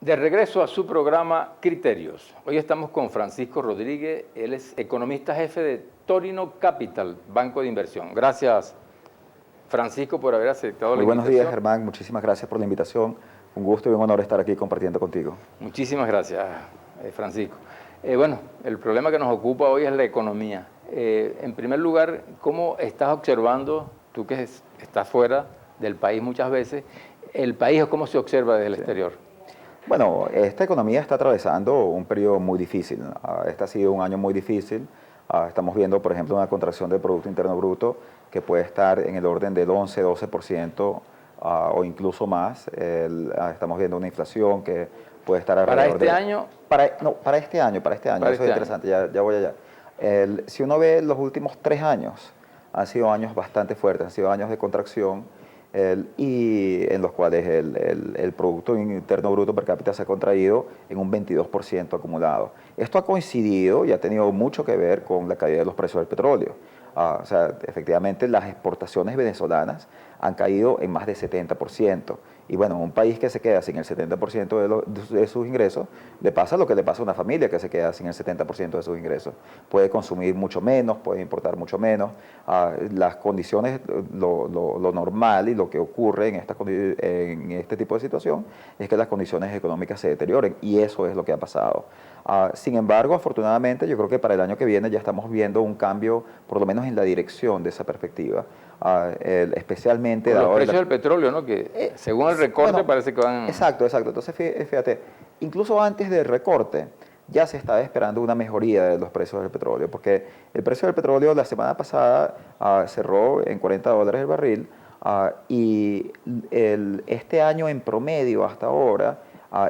De regreso a su programa Criterios. Hoy estamos con Francisco Rodríguez, él es economista jefe de Torino Capital, banco de inversión. Gracias, Francisco, por haber aceptado la Muy buenos invitación. días, Germán. Muchísimas gracias por la invitación. Un gusto y un honor estar aquí compartiendo contigo. Muchísimas gracias, Francisco. Bueno, el problema que nos ocupa hoy es la economía. En primer lugar, ¿cómo estás observando, tú que estás fuera del país muchas veces, el país o cómo se observa desde el exterior? Bueno, esta economía está atravesando un periodo muy difícil. Este ha sido un año muy difícil. Estamos viendo, por ejemplo, una contracción del Producto Interno Bruto que puede estar en el orden del 11-12% o incluso más. Estamos viendo una inflación que puede estar alrededor ¿Para este año? Para este año. Eso es interesante, ya voy allá. Si uno ve los últimos 3 años, han sido años bastante fuertes, han sido años de contracción. Y en los cuales el Producto Interno Bruto per cápita se ha contraído en un 22% acumulado. Esto ha coincidido y ha tenido mucho que ver con la caída de los precios del petróleo. O sea, efectivamente las exportaciones venezolanas han caído en más de 70%. Y bueno, un país que se queda sin el 70% de sus ingresos, le pasa lo que le pasa a una familia que se queda sin el 70% de sus ingresos. Puede consumir mucho menos, puede importar mucho menos. Las condiciones, lo normal y lo que ocurre en este tipo de situación es que las condiciones económicas se deterioren y eso es lo que ha pasado. Sin embargo, afortunadamente, yo creo que para el año que viene ya estamos viendo un cambio, por lo menos en la dirección de esa perspectiva, especialmente... Los precios del petróleo, ¿no? Que según el recorte bueno, parece que van... Exacto. Entonces, fíjate, incluso antes del recorte ya se estaba esperando una mejoría de los precios del petróleo, porque el precio del petróleo la semana pasada cerró en $40 el barril y este año en promedio hasta ahora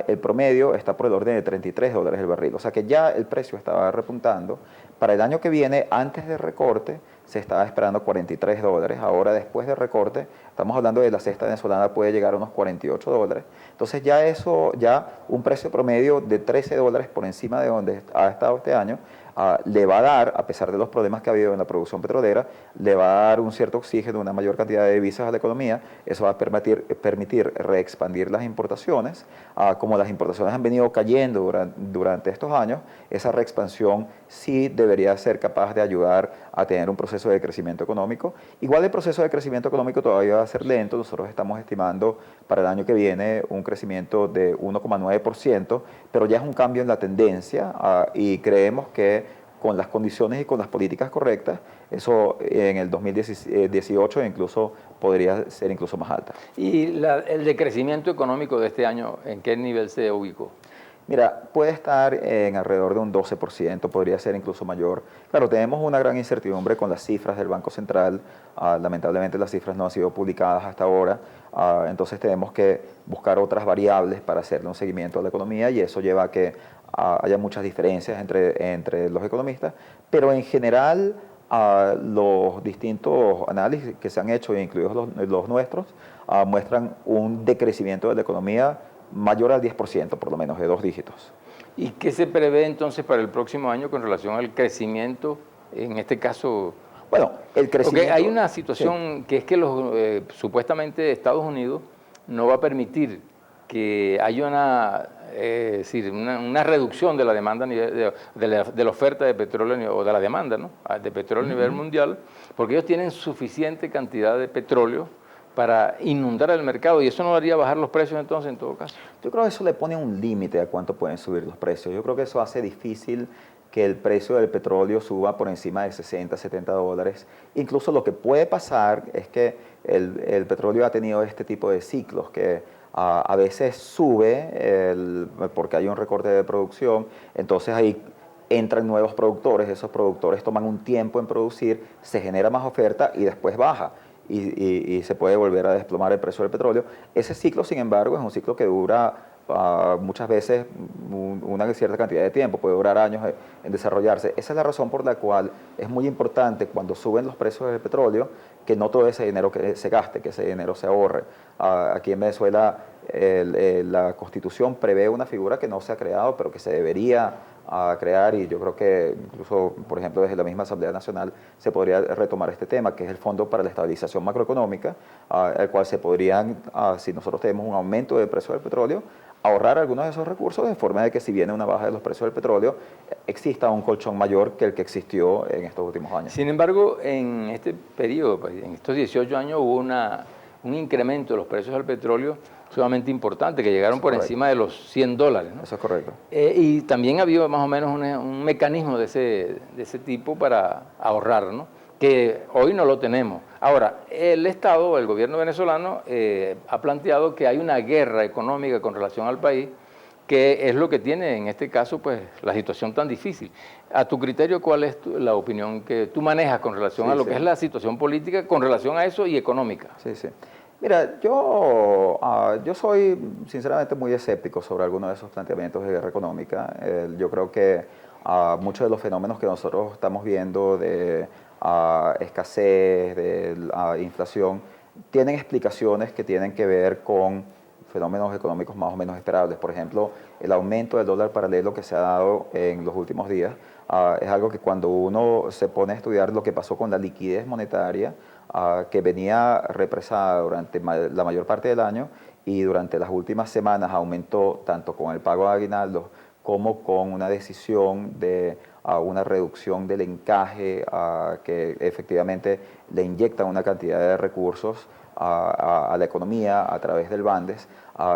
el promedio está por el orden de $33 el barril. O sea que ya el precio estaba repuntando. Para el año que viene, antes del recorte, se estaba esperando $43. Ahora, después del recorte, estamos hablando de la cesta venezolana puede llegar a unos $48. Entonces ya un precio promedio de $13 por encima de donde ha estado este año, le va a dar, a pesar de los problemas que ha habido en la producción petrolera, le va a dar un cierto oxígeno, una mayor cantidad de divisas a la economía. Eso va a permitir reexpandir las importaciones. Como las importaciones han venido cayendo durante estos años, esa reexpansión sí debería ser capaz de ayudar a tener un proceso de crecimiento económico. Igual el proceso de crecimiento económico todavía va a ser lento. Nosotros estamos estimando para el año que viene un crecimiento de 1,9%, pero ya es un cambio en la tendencia y creemos que con las condiciones y con las políticas correctas, eso en el 2018 incluso podría ser incluso más alta. ¿Y el decrecimiento económico de este año, en qué nivel se ubicó? Mira, puede estar en alrededor de un 12%, podría ser incluso mayor. Claro, tenemos una gran incertidumbre con las cifras del Banco Central. Lamentablemente las cifras no han sido publicadas hasta ahora. Entonces tenemos que buscar otras variables para hacerle un seguimiento a la economía y eso lleva a que haya muchas diferencias entre los economistas. Pero en general, los distintos análisis que se han hecho, incluidos los nuestros, muestran un decrecimiento de la economía mayor al 10%, por lo menos, de 2 dígitos. ¿Y qué se prevé entonces para el próximo año con relación al crecimiento, en este caso? Bueno, el crecimiento... Porque hay una situación que es que supuestamente Estados Unidos no va a permitir que haya una reducción de la demanda, de la oferta de petróleo o de la demanda, ¿no?, de petróleo a nivel mundial, porque ellos tienen suficiente cantidad de petróleo para inundar el mercado y eso no haría bajar los precios entonces en todo caso. Yo creo que eso le pone un límite a cuánto pueden subir los precios. Yo creo que eso hace difícil que el precio del petróleo suba por encima de $60-70. Incluso lo que puede pasar es que el petróleo ha tenido este tipo de ciclos que a veces sube porque hay un recorte de producción, entonces ahí entran nuevos productores, esos productores toman un tiempo en producir, se genera más oferta y después baja. Y se puede volver a desplomar el precio del petróleo. Ese ciclo, sin embargo, es un ciclo que dura muchas veces una cierta cantidad de tiempo, puede durar años en desarrollarse. Esa es la razón por la cual es muy importante cuando suben los precios del petróleo que no todo ese dinero que se gaste, que ese dinero se ahorre. Aquí en Venezuela la Constitución prevé una figura que no se ha creado, pero que se debería a crear, y yo creo que incluso, por ejemplo, desde la misma Asamblea Nacional se podría retomar este tema, que es el Fondo para la Estabilización Macroeconómica, el cual se podrían, si nosotros tenemos un aumento del precio del petróleo, ahorrar algunos de esos recursos de forma de que si viene una baja de los precios del petróleo, exista un colchón mayor que el que existió en estos últimos años. Sin embargo, en este periodo, pues, en estos 18 años, hubo un incremento de los precios del petróleo sumamente importante, que llegaron por encima de los $100, ¿no? Eso es correcto. Y también ha habido más o menos un mecanismo de ese tipo para ahorrar, ¿no? Que hoy no lo tenemos. Ahora, el Estado, el gobierno venezolano, ha planteado que hay una guerra económica con relación al país, que es lo que tiene en este caso pues la situación tan difícil. A tu criterio, ¿cuál es la opinión que tú manejas con relación a lo que es la situación política, con relación a eso y económica? Sí, sí. Mira, yo soy sinceramente muy escéptico sobre algunos de esos planteamientos de guerra económica. Yo creo que muchos de los fenómenos que nosotros estamos viendo de escasez, de inflación, tienen explicaciones que tienen que ver con fenómenos económicos más o menos esperables. Por ejemplo, el aumento del dólar paralelo que se ha dado en los últimos días es algo que cuando uno se pone a estudiar lo que pasó con la liquidez monetaria, que venía represada durante la mayor parte del año y durante las últimas semanas aumentó tanto con el pago de aguinaldos como con una decisión de una reducción del encaje que efectivamente le inyecta una cantidad de recursos a la economía a través del Bandes.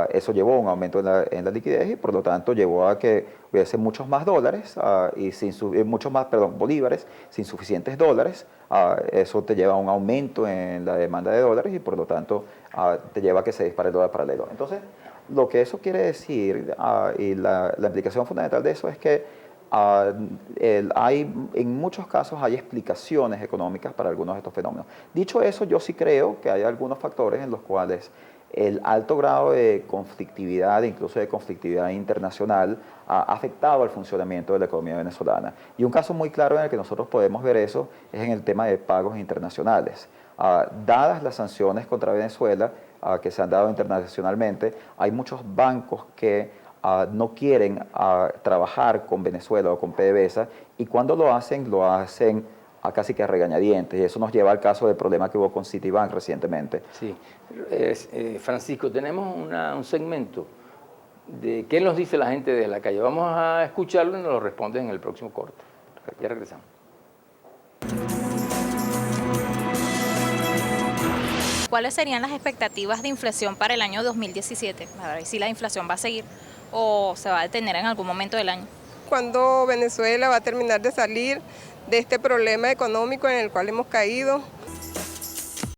Eso llevó a un aumento en la liquidez y por lo tanto llevó a que hubiese muchos más dólares bolívares sin suficientes dólares. Eso te lleva a un aumento en la demanda de dólares y por lo tanto te lleva a que se dispare el dólar paralelo. Entonces, lo que eso quiere decir y la implicación fundamental de eso es que en muchos casos hay explicaciones económicas para algunos de estos fenómenos. Dicho eso, yo sí creo que hay algunos factores en los cuales el alto grado de conflictividad, incluso de conflictividad internacional, ha afectado al funcionamiento de la economía venezolana. Y un caso muy claro en el que nosotros podemos ver eso es en el tema de pagos internacionales. Dadas las sanciones contra Venezuela que se han dado internacionalmente, hay muchos bancos que no quieren trabajar con Venezuela o con PDVSA y cuando lo hacen casi que a regañadientes, y eso nos lleva al caso del problema que hubo con Citibank recientemente. Sí. Francisco, tenemos un segmento de qué nos dice la gente de la calle. Vamos a escucharlo y nos lo respondes en el próximo corte. Ya regresamos. ¿Cuáles serían las expectativas de inflación para el año 2017? A ver si la inflación va a seguir o se va a detener en algún momento del año. ¿Cuándo Venezuela va a terminar de salir de este problema económico en el cual hemos caído?